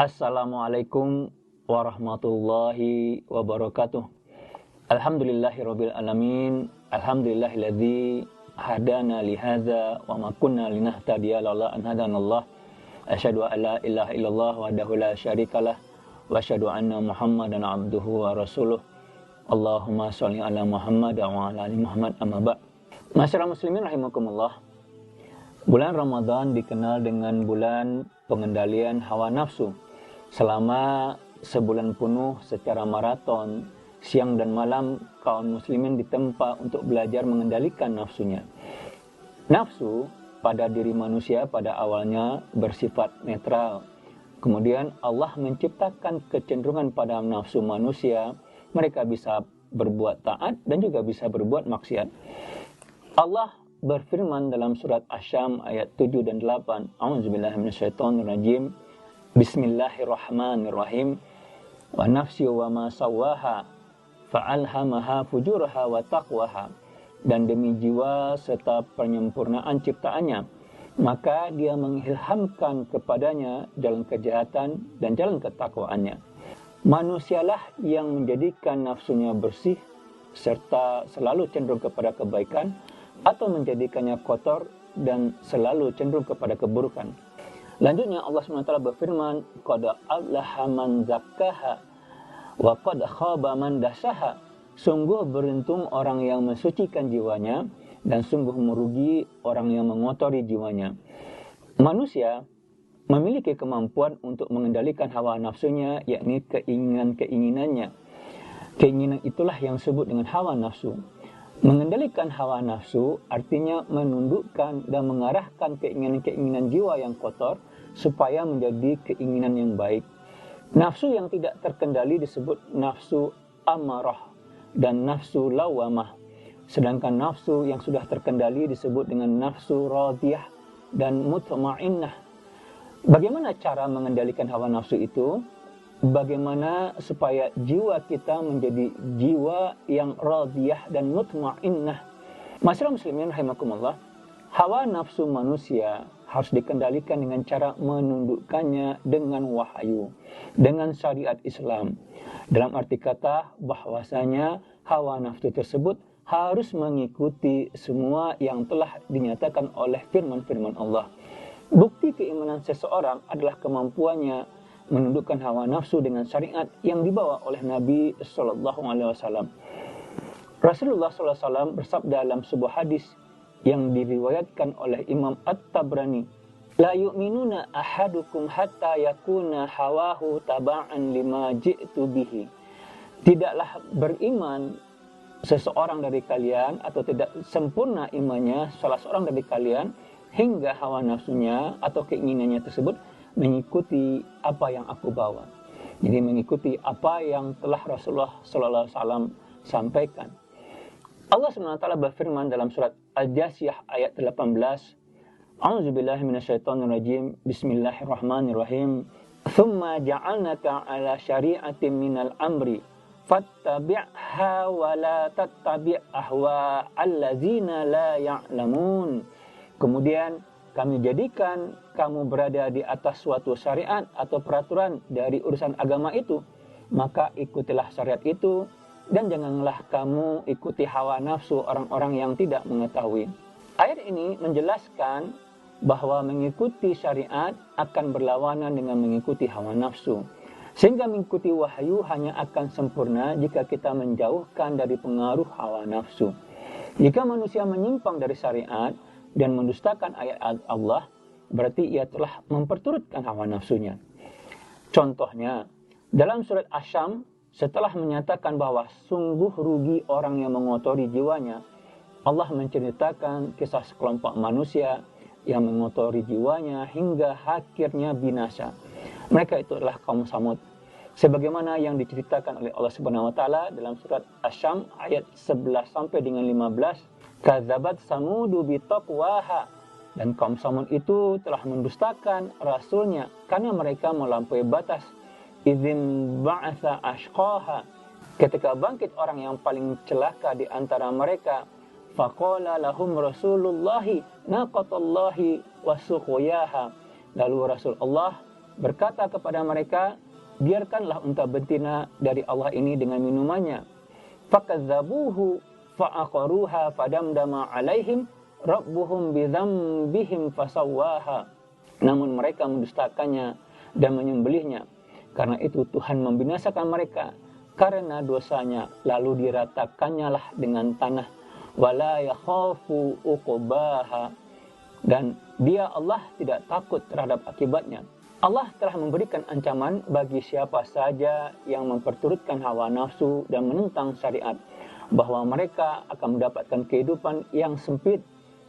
Assalamualaikum warahmatullahi wabarakatuh. Alhamdulillahirabbil alamin. Alhamdulillahilladzi hadana li hadza wa ma kunna linahtadiya laula an hadanallah. Asyhadu an la ilaha illallah wahdahu la syarikalah wa asyhadu anna Muhammadan abduhu wa rasuluh. Allahumma shalli ala Muhammad wa ala ali Muhammad, amma ba'd. Masyarakat muslimin rahimakumullah. Bulan Ramadan dikenal dengan bulan pengendalian hawa nafsu. Selama sebulan penuh secara maraton, siang dan malam kaum muslimin ditempa untuk belajar mengendalikan nafsunya. Nafsu pada diri manusia pada awalnya bersifat netral. Kemudian Allah menciptakan kecenderungan pada nafsu manusia. Mereka bisa berbuat taat dan juga bisa berbuat maksiat. Allah berfirman dalam surat Asy-Syam ayat 7 dan 8. A'udzubillahi minasyaitonirrajim. Bismillahirrahmanirrahim. Wa nafsi wa ma sawwaha fa'alhamaha fujuraha wa taqwaha. Dan demi jiwa serta penyempurnaan ciptaannya, maka dia mengilhamkan kepadanya jalan kejahatan dan jalan ketakwaannya. Manusialah yang menjadikan nafsunya bersih serta selalu cenderung kepada kebaikan, atau menjadikannya kotor dan selalu cenderung kepada keburukan. Lanjutnya Allah SWT berfirman, qad aflaha man zakkaha wa qad khaba man dassaha. Sungguh beruntung orang yang mensucikan jiwanya dan sungguh merugi orang yang mengotori jiwanya. Manusia memiliki kemampuan untuk mengendalikan hawa nafsunya, yakni keinginan-keinginannya. Keinginan itulah yang disebut dengan hawa nafsu. Mengendalikan hawa nafsu artinya menundukkan dan mengarahkan keinginan-keinginan jiwa yang kotor supaya menjadi keinginan yang baik. Nafsu yang tidak terkendali disebut nafsu amarah dan nafsu lawamah. Sedangkan nafsu yang sudah terkendali disebut dengan nafsu radiyah dan mutmainnah. Bagaimana cara mengendalikan hawa nafsu itu? Bagaimana supaya jiwa kita menjadi jiwa yang radiyah dan mutmainnah? Masyarakat muslimin rahimakumullah, hawa nafsu manusia harus dikendalikan dengan cara menundukkannya dengan wahyu, dengan syariat Islam. Dalam arti kata bahwasanya hawa nafsu tersebut harus mengikuti semua yang telah dinyatakan oleh firman-firman Allah. Bukti keimanan seseorang adalah kemampuannya menundukkan hawa nafsu dengan syariat yang dibawa oleh Nabi Sallallahu Alaihi Wasallam. Rasulullah Sallallahu Alaihi Wasallam bersabda dalam sebuah hadis yang diriwayatkan oleh Imam At-Tabrani, la yu'minuna ahadukum hatta yakuna hawahu taba'an lima ji'tu bihi. Tidaklah beriman seseorang dari kalian, atau tidak sempurna imannya salah seorang dari kalian, hingga hawa nafsunya atau keinginannya tersebut mengikuti apa yang aku bawa. Jadi mengikuti apa yang telah Rasulullah Sallallahu Alaihi Wasallam sampaikan. Allah SWT berfirman dalam surat Al-Jasiyah ayat 18. A'udzubillahi minasyaitonirrajim. Bismillahirrahmanirrahim. Tsumma ja'alnaka 'ala syari'atin minal amri fattabi'ha wa la tattabi' ahwa allazina la ya'lamun. Kemudian kami jadikan kamu berada di atas suatu syariat atau peraturan dari urusan agama itu, maka ikutilah syariat itu dan janganlah kamu ikuti hawa nafsu orang-orang yang tidak mengetahui. Ayat ini menjelaskan bahwa mengikuti syariat akan berlawanan dengan mengikuti hawa nafsu. Sehingga mengikuti wahyu hanya akan sempurna jika kita menjauhkan dari pengaruh hawa nafsu. Jika manusia menyimpang dari syariat dan mendustakan ayat Allah, berarti ia telah memperturutkan hawa nafsunya. Contohnya, dalam surat Asy-Syam, setelah menyatakan bahwa sungguh rugi orang yang mengotori jiwanya, Allah menceritakan kisah sekelompok manusia yang mengotori jiwanya hingga akhirnya binasa. Mereka itu adalah kaum Samud. Sebagaimana yang diceritakan oleh Allah Subhanahu wa taala dalam surat Asy-Syam ayat 11 sampai dengan 15, kadzabat samudu bitaqwaha. Dan kaum Samud itu telah mendustakan rasulnya karena mereka melampaui batas. Idzin ba'atsa ashqaha. Ketika bangkit orang yang paling celaka di antara mereka, faqala lahum Rasulullah naqatallahi wa suqiyaha. Lalu Rasul Allah berkata kepada mereka, biarkanlah unta betina dari Allah ini dengan minumannya. Fakadzabuhu fa'aqaruha fadamdama alaihim rabbuhum bidzambihim fasawwaha. Namun mereka mendustakannya dan menyembelihnya. Karena itu Tuhan membinasakan mereka karena dosanya, lalu diratakannya lah dengan tanah. Wala yakhafu uqbaha, dan dia Allah tidak takut terhadap akibatnya. Allah telah memberikan ancaman bagi siapa saja yang memperturutkan hawa nafsu dan menentang syariat, bahwa mereka akan mendapatkan kehidupan yang sempit,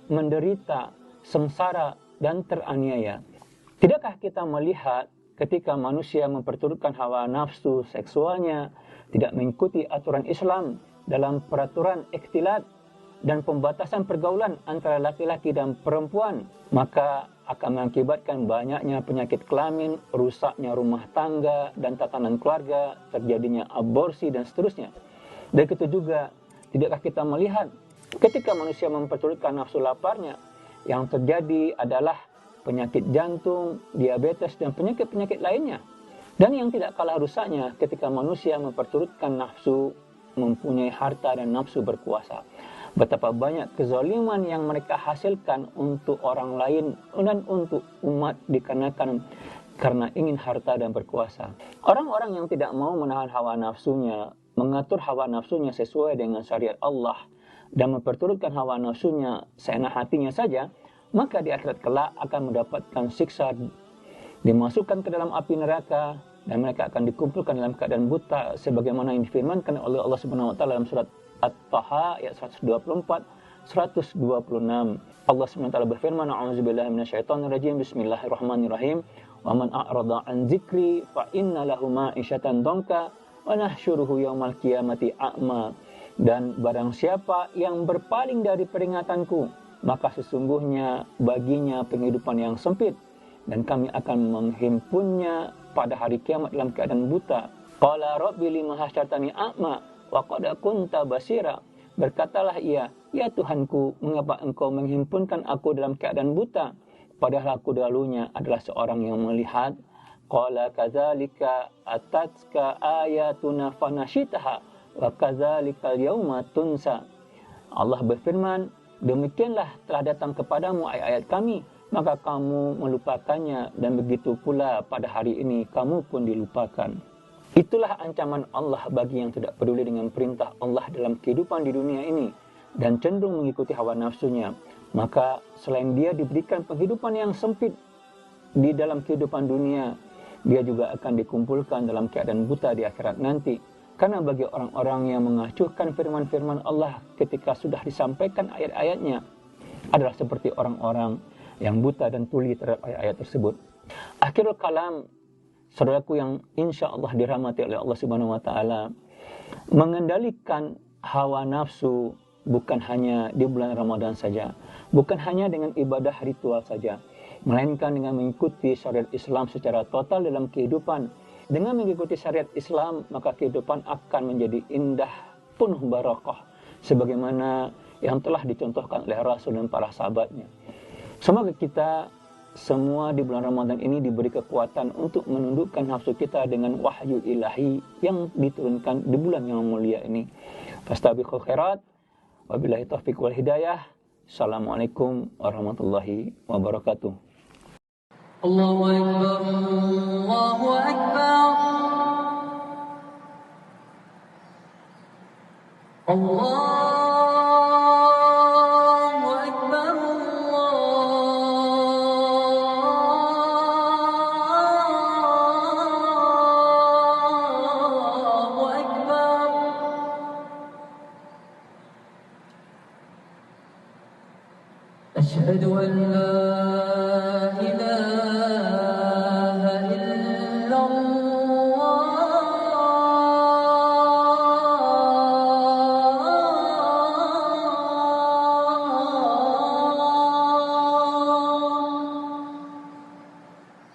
menderita, sengsara, dan teraniaya. Tidakkah kita melihat ketika manusia memperturutkan hawa nafsu seksualnya, tidak mengikuti aturan Islam dalam peraturan ikhtilat dan pembatasan pergaulan antara laki-laki dan perempuan, maka akan mengakibatkan banyaknya penyakit kelamin, rusaknya rumah tangga dan tatanan keluarga, terjadinya aborsi dan seterusnya. Dan itu juga, tidakkah kita melihat ketika manusia memperturutkan nafsu laparnya, yang terjadi adalah penyakit jantung, diabetes, dan penyakit-penyakit lainnya. Dan yang tidak kalah rusaknya ketika manusia memperturutkan nafsu mempunyai harta dan nafsu berkuasa. Betapa banyak kezaliman yang mereka hasilkan untuk orang lain dan untuk umat dikarenakan karena ingin harta dan berkuasa. Orang-orang yang tidak mau menahan hawa nafsunya, mengatur hawa nafsunya sesuai dengan syariat Allah, dan memperturutkan hawa nafsunya seenak hatinya saja, maka di akhirat kelak akan mendapatkan siksa, dimasukkan ke dalam api neraka, dan mereka akan dikumpulkan dalam keadaan buta, sebagaimana yang difirmankan oleh Allah Subhanahu wa taala dalam surat At-Taha ayat 124, 126. Allah SWT berfirman, A'udzubillahi minasyaitonirrajim, Bismillahirrahmanirrahim. Wa man a'rada an dzikri fa inna lahu ma'isyatan dhanka wa nahsyuruhu yaumal qiyamati a'ma. Dan barang siapa yang berpaling dari peringatanku, maka sesungguhnya baginya penghidupan yang sempit, dan kami akan menghimpunnya pada hari kiamat dalam keadaan buta. Qala rabbi lima hasyartani a'ma wa qad kunta basira. Berkatalah ia, ya Tuhanku, mengapa engkau menghimpunkan aku dalam keadaan buta, padahal aku dahulunya adalah seorang yang melihat. Qala kadzalika atatka ayatuna fanashitaha wa kadzalika al-yauma tunsa. Allah berfirman, demikianlah telah datang kepadamu ayat-ayat kami, maka kamu melupakannya, dan begitu pula pada hari ini kamu pun dilupakan. Itulah ancaman Allah bagi yang tidak peduli dengan perintah Allah dalam kehidupan di dunia ini dan cenderung mengikuti hawa nafsunya. Maka selain dia diberikan penghidupan yang sempit di dalam kehidupan dunia, dia juga akan dikumpulkan dalam keadaan buta di akhirat nanti. Karena bagi orang-orang yang mengacuhkan firman-firman Allah ketika sudah disampaikan ayat-ayatnya adalah seperti orang-orang yang buta dan tuli terhadap ayat-ayat tersebut. Akhirul kalam, saudaraku yang insya Allah dirahmati oleh Allah Subhanahu wa taala, mengendalikan hawa nafsu bukan hanya di bulan Ramadan saja, bukan hanya dengan ibadah ritual saja, melainkan dengan mengikuti syariat Islam secara total dalam kehidupan. Dengan mengikuti syariat Islam, maka kehidupan akan menjadi indah, penuh barakah, sebagaimana yang telah dicontohkan oleh Rasul dan para sahabatnya. Semoga kita semua di bulan Ramadan ini diberi kekuatan untuk menundukkan nafsu kita dengan wahyu ilahi yang diturunkan di bulan yang mulia ini. Fastabiqul khairat, wabillahi taufiq wal hidayah. Assalamualaikum warahmatullahi wabarakatuh. Allahu Akbar, Allahu Akbar, Allah.